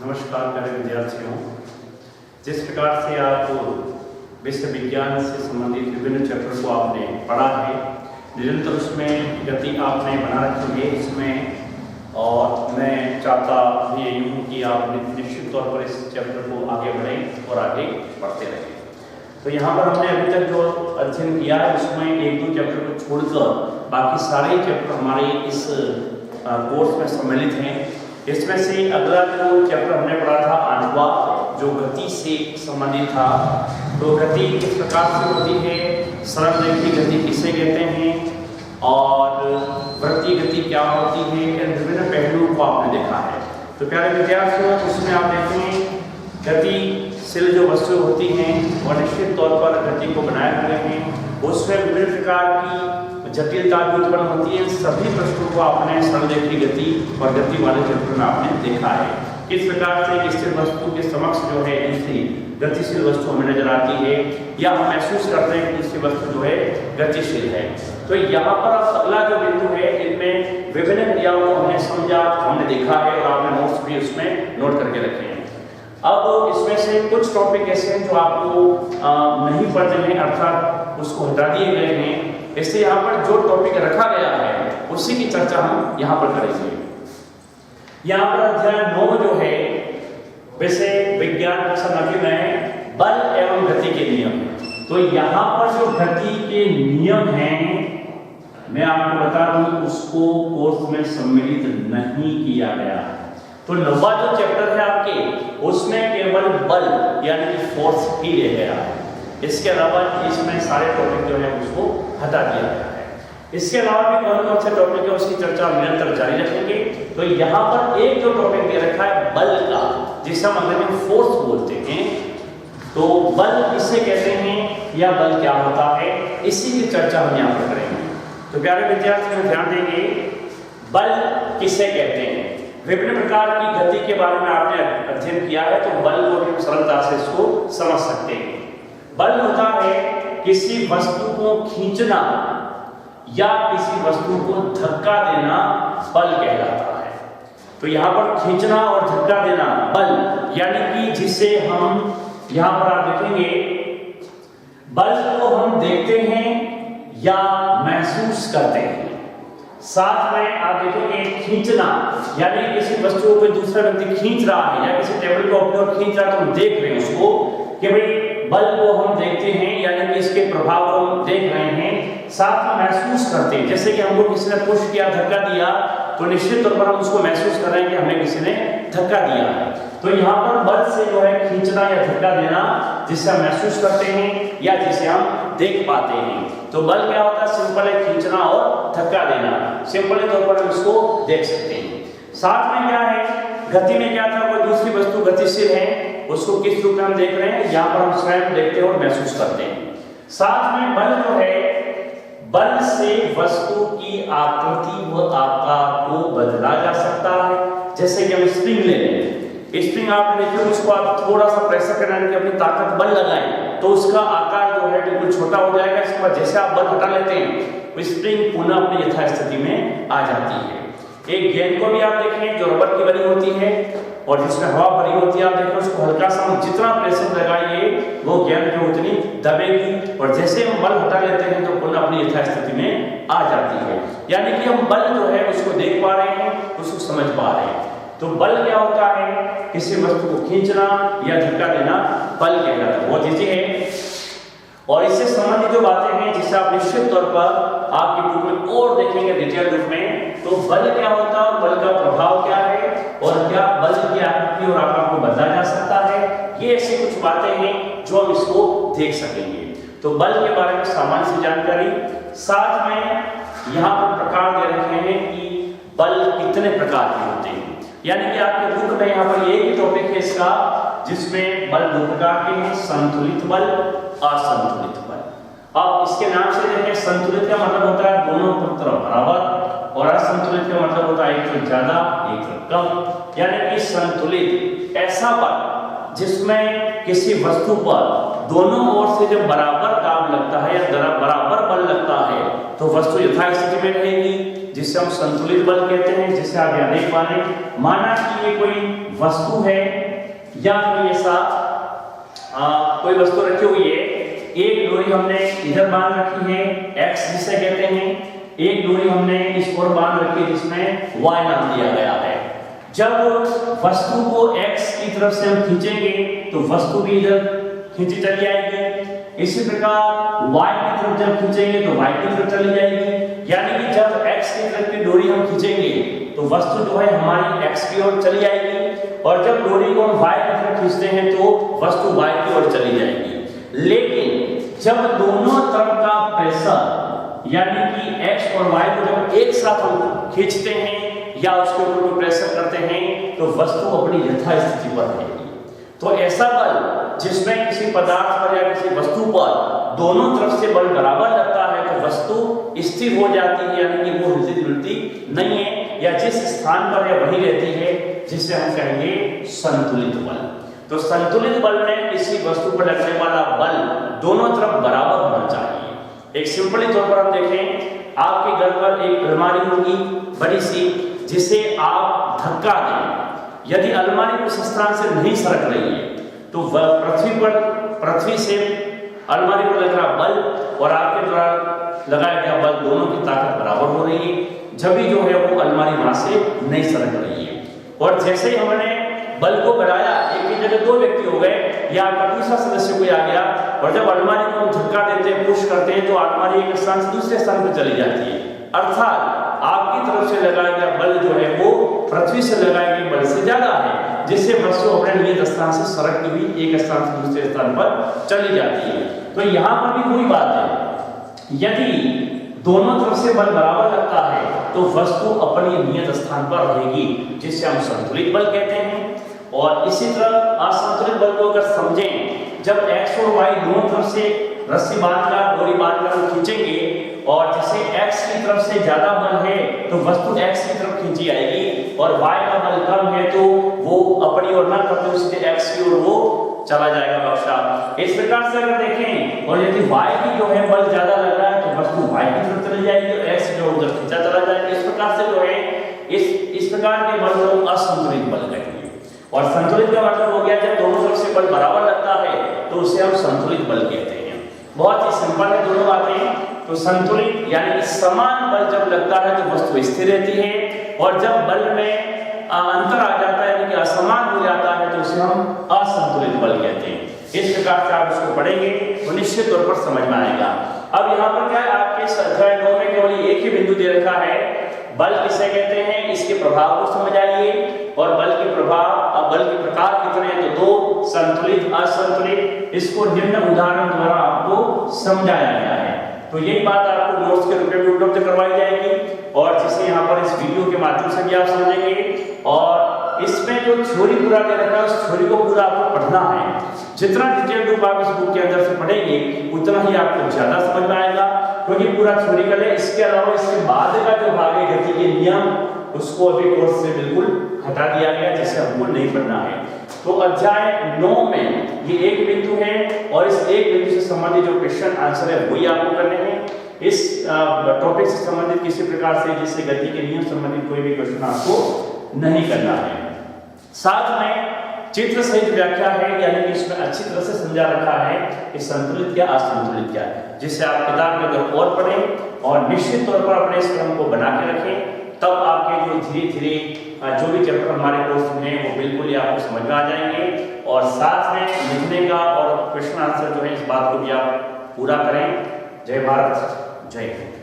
नमस्कार प्यारे विद्यार्थियों। जिस प्रकार से आप विश्व विज्ञान से संबंधित विभिन्न चैप्टर को आपने पढ़ा है, निरंतर उसमें गति आपने बना रखी है इसमें, और मैं चाहता भी यही हूँ कि आप निश्चित तौर पर इस चैप्टर को आगे बढ़ें और आगे बढ़ते रहें। तो यहाँ पर हमने अभी तक जो अध्ययन किया है उसमें एक दो चैप्टर को छोड़कर बाकी सारे चैप्टर हमारे इस कोर्स में सम्मिलित हैं। इसमें से अगला जो चैप्टर हमने पढ़ा था आठवां, जो गति से संबंधित था। तो गति किस प्रकार से होती है, सरलरेखी गति किसे कहते हैं, और वृत्तीय गति क्या होती है, इन विभिन्न पहलुओं को आपने देखा है। तो प्यारे विद्यार्थियों, उसमें आप देखें गतिशील जो वस्तु होती हैं और निश्चित तौर पर गति को बनाए हुए हैं, उसमें विभिन्न प्रकार की जटिलता भी उत्पन्न होती है। सभी प्रश्नों को आपने सरलरेखी गति और गति वाले चैप्टर में आपने देखा है। किस प्रकार से स्थिर वस्तु के समक्ष जो है दूसरी गतिशील वस्तु हमें नजर आती है, या हम महसूस करते हैं कि दूसरी वस्तु जो है गतिशील है। तो यहाँ पर अब अगला जो बिंदु है, इनमें विभिन्न क्रियाओं को हमने समझा, हमने देखा है और आपने नोट्स भी उसमें नोट करके रखे हैं। अब इसमें से कुछ टॉपिक ऐसे हैं जो आपको नहीं पढ़ते हैं, अर्थात उसको हटा दिए गए हैं। इसलिए यहाँ पर जो टॉपिक रखा गया है उसी की चर्चा हम यहाँ पर करेंगे। यहाँ पर अध्याय 9 जो है वैसे विज्ञान कक्षा 9 में बल एवं गति के नियम। तो यहाँ पर जो गति के नियम हैं, मैं आपको बता दूं उसको कोर्स में सम्मिलित नहीं किया गया। तो 9वां जो चैप्टर है आपके, उसमें केवल बल यानी कि फोर्स ही ले गया है। इसके अलावा इसमें सारे टॉपिक जो है उसको हटा दिया गया है। इसके अलावा भी कौन कौन से टॉपिक है उसकी चर्चा निरंतर जारी रखेंगे। तो यहाँ पर एक जो टॉपिक दे रखा है बल का, जिसे हम अंग्रेजी में फोर्स बोलते हैं। तो बल किसे कहते हैं या बल क्या होता है, इसी की चर्चा हम यहाँ पर करेंगे। तो प्यारे विद्यार्थियों ध्यान देंगे, बल किसे कहते हैं। विभिन्न प्रकार की गति के बारे में आपने अध्ययन किया है, तो बल को भी सरलता से इसको समझ सकते हैं। बल होता है किसी वस्तु को खींचना या किसी वस्तु को धक्का देना, बल कहलाता है। तो यहाँ पर खींचना और धक्का देना बल, यानी कि जिसे हम यहाँ पर आप देखेंगे, बल को हम देखते हैं या महसूस करते हैं। साथ में आप देखेंगे खींचना, यानी किसी वस्तु को दूसरा व्यक्ति खींच रहा है या किसी टेबल को अपनी ओर खींच रहा है, तो हम देख रहे हैं उसको कि भाई बल को हम देखते हैं, यानी कि इसके प्रभाव को हम देख रहे हैं। साथ में महसूस करते हैं, जैसे कि हमको किसी ने पुश किया, धक्का दिया, तो निश्चित तौर पर हम उसको महसूस कर रहे हैं कि हमें किसी ने धक्का दिया है। तो यहाँ पर बल से जो है खींचना या धक्का देना, जिसे हम महसूस करते हैं या जिसे हम देख पाते हैं। तो बल क्या होता है, सिंपल है खींचना और धक्का देना, सिंपल तौर पर हम इसको देख सकते हैं। साथ में क्या है, गति में क्या था, कोई दूसरी वस्तु गतिशील है, उसको किस रूप में हम देख रहे हैं, यहाँ पर हम स्वयं देखते हैं और महसूस करते हैं। साथ में बल जो है, बल से वस्तु की आकृति व आकार को बदला जा सकता है। जैसे कि हम स्प्रिंग ले लें, स्प्रिंग आप देखिए, उसको आप थोड़ा सा प्रेशर करने की अपनी ताकत बल लगाएं तो उसका आकार जो है बिल्कुल छोटा हो जाएगा। इसके बाद जैसे आप बल हटा लेते हैं, वो स्प्रिंग पुनः अपनी यथास्थिति में आ जाती है। एक गेंद को भी आप देखें जो रबर की बनी होती है और जिसमें हवा भरी होती है, आप देखें उसको हल्का सा हम जितना प्रेशर लगाइए वो गेंद जो उतनी दबेगी, और जैसे हम बल हटा लेते हैं तो पुनः अपनी यथास्थिति में आ जाती है। यानी कि हम बल जो है उसको देख पा रहे हैं, उसको समझ पा रहे हैं। तो बल क्या होता है, किसी वस्तु को खींचना या धक्का देना बल कहलाता है। बहुत इजी है। और इससे संबंधित जो बातें हैं जिसे आप निश्चित तौर पर आपकी बुक में और देखेंगे डिटेल रूप में, तो बल क्या होता है और बल का प्रभाव क्या है, और क्या बल की आकृति और आकार को बदला जा सकता है, ये ऐसी कुछ बातें हैं जो हम इसको देख सकेंगे। तो बल के बारे में सामान्य सी जानकारी, साथ में यहाँ पर प्रकार दे रखे हैं कि बल कितने प्रकार के होते हैं। यानी कि आपके बुक में यहाँ पर एक ही टॉपिक है इसका, जिसमें बल दो प्रकार के हैं, संतुलित बल, असंतुलित बल। अब इसके नाम से देखें, संतुलित का मतलब होता है दोनों तरफ बराबर, और असंतुलित का मतलब होता है एक तरफ ज्यादा एक तरफ कम। यानी कि संतुलित ऐसा बल जिसमें किसी वस्तु पर दोनों ओर से जब बराबर दाब लगता है या बराबर बल लगता है तो वस्तु यथास्थिति में रहेगी, जिसे हम संतुलित बल कहते हैं। जिसे आप याद नहीं पाने, माना कि ये कोई वस्तु है या कोई ऐसा कोई वस्तु रखी हुई है, एक डोरी हमने इधर बांध रखी है x जिसे कहते हैं, एक डोरी हमने इस ओर बांध रखी है जिसमें y नाम दिया गया है। जब वस्तु को x की तरफ से हम खींचेंगे तो वस्तु भी इधर खींची चली जाएगी, इसी प्रकार y की तरफ जब खींचेंगे तो y की तरफ चली जाएगी। यानी कि जब x की तरफ की डोरी हम खींचेंगे तो वस्तु जो है हमारी x की ओर चली जाएगी, और जब डोरी को हम y की तरफ खींचते हैं तो वस्तु y की ओर चली जाएगी। लेकिन जब दोनों तरफ का प्रेशर यानी कि x और y को जब एक साथ हम खींचते हैं या उसके ऊपर कोई प्रेशर करते हैं तो वस्तु अपनी यथास्थिति पर रहेगी। तो ऐसा बल जिसमें किसी पदार्थ पर या किसी वस्तु पर दोनों तरफ से बल बराबर लगता है तो वस्तु स्थिर हो जाती है, यानी कि वो हिलती डुलती नहीं है, या जिस स्थान पर यह वही रहती है, जिसे हम कहेंगे संतुलित बल। तो संतुलित बल में किसी वस्तु पर लगने वाला बल दोनों तरफ बराबर होना चाहिए। एक सिंपली तौर पर हम देखें, आपके घर पर एक अलमारी होगी बड़ी सी, जिसे आप धक्का दें, यदि अलमारी उस स्थान से नहीं सरक रही है तो पृथ्वी से अलमारी पर लग रहा बल और आपके द्वारा लगाया गया बल दोनों की ताकत बराबर हो रही है, जब भी जो है वो अलमारी वहां से नहीं सरक रही है। और जैसे ही हमने बल को बढ़ाया, एक की जगह दो व्यक्ति हो गए या दूसरा सदस्य कोई आ गया, और जब अलमारी को हम धक्का देते हैं, पुश करते हैं, तो अलमारी एक स्थान से दूसरे स्थान पर चली जाती है। अर्थात आपकी तरफ से लगाया गया बल जो है वो पृथ्वी से लगाए गए बल से ज्यादा है, जिससे वस्तु अपने नियत स्थान से सरकती हुई एक स्थान से दूसरे स्थान पर चली जाती है। तो यहाँ पर भी वही बात है, यदि दोनों तरफ से बल बराबर लगता है तो वस्तु अपनी नियत स्थान पर रहेगी, जिसे हम संतुलित बल कहते हैं। और इसी तरह असंतुलित बल को अगर समझें, जब x और y दोनों तरफ से रस्सी बांधकर डोरी बांधकर हम खींचेंगे, और जैसे x की तरफ से ज्यादा बल है तो वस्तु x की तरफ खींची आएगी, और y का बल कम है तो वो अपनी ओर ना करते उसके x की ओर वो चला जाएगा बक्सा। इस प्रकार से अगर देखें, और यदि y की जो है बल ज्यादा लग रहा है तो वस्तु y की तरफ चली जाएगी और x जो उधर खींचा चला जाएगा। इस प्रकार से जो है इस प्रकार के बल को असंतुलित बल कहेंगे। और संतुलित का मतलब हो गया जब दोनों तरफ से बल बराबर लगता है तो उसे हम संतुलित बल कहते हैं। बहुत ही सिंपल है दोनों बातें। तो संतुलित यानी समान बल जब लगता है तो वस्तु स्थिर रहती है, और जब बल में अंतर आ जाता है यानी कि असमान हो जाता है तो उसे हम असंतुलित बल कहते हैं। इस प्रकार से आप इसको पढ़ेंगे तो निश्चित तौर पर समझ में आएगा। अब यहाँ पर क्या है, आपके अध्याय 9 में केवल एक ही बिंदु दे रखा है, बल किसे कहते हैं, इसके प्रभाव को समझ आइए, और बल के प्रभाव बल के प्रकार कितने हैं तो दो, संतुलित असंतुलित। इसको निम्न उदाहरण द्वारा आपको समझाया गया है। तो यही बात आपको नोट्स के रूप में उपलब्ध करवाई जाएगी, और जिसे यहाँ पर इस वीडियो के माध्यम से भी आप समझेंगे। और इसमें जो थ्योरी पूरा दे रखा है उस थ्योरी को पूरा आपको पढ़ना है। जितना डिटेल रूप आप इस बुक के अंदर से पढ़ेंगे उतना ही आपको ज्यादा समझ में आएगा, क्योंकि पूरा थ्योरिकल है। इसके अलावा इसके बाद का जो भाग है गति के नियम, उसको अभी कोर्स से बिल्कुल हटा दिया गया, जिसे हमको नहीं पढ़ना है। तो अध्याय 9 में ये एक बिंदु है, और इस एक बिंदु से संबंधित जो क्वेश्चन आंसर है वही आपको करने हैं। इस टॉपिक से संबंधित किसी प्रकार से जिससे गति के नियम संबंधित कोई भी क्वेश्चन आपको नहीं करना है। साथ में चित्र सहित व्याख्या है, यानी कि इसमें अच्छी तरह से समझा रखा है कि संतुलित क्या असंतुलित क्या है, जिससे आप किताब के अंदर और पढ़ें और निश्चित तौर पर अपने इस क्रम को बना के रखें। तब आपके जो धीरे धीरे जो भी चैप्टर हमारे कोर्स में है वो बिल्कुल ही आपको समझ में आ जाएंगे। और साथ में लिखने का और क्वेश्चन आंसर जो है इस बात को भी आप पूरा करें। जय भारत, जय हिंद।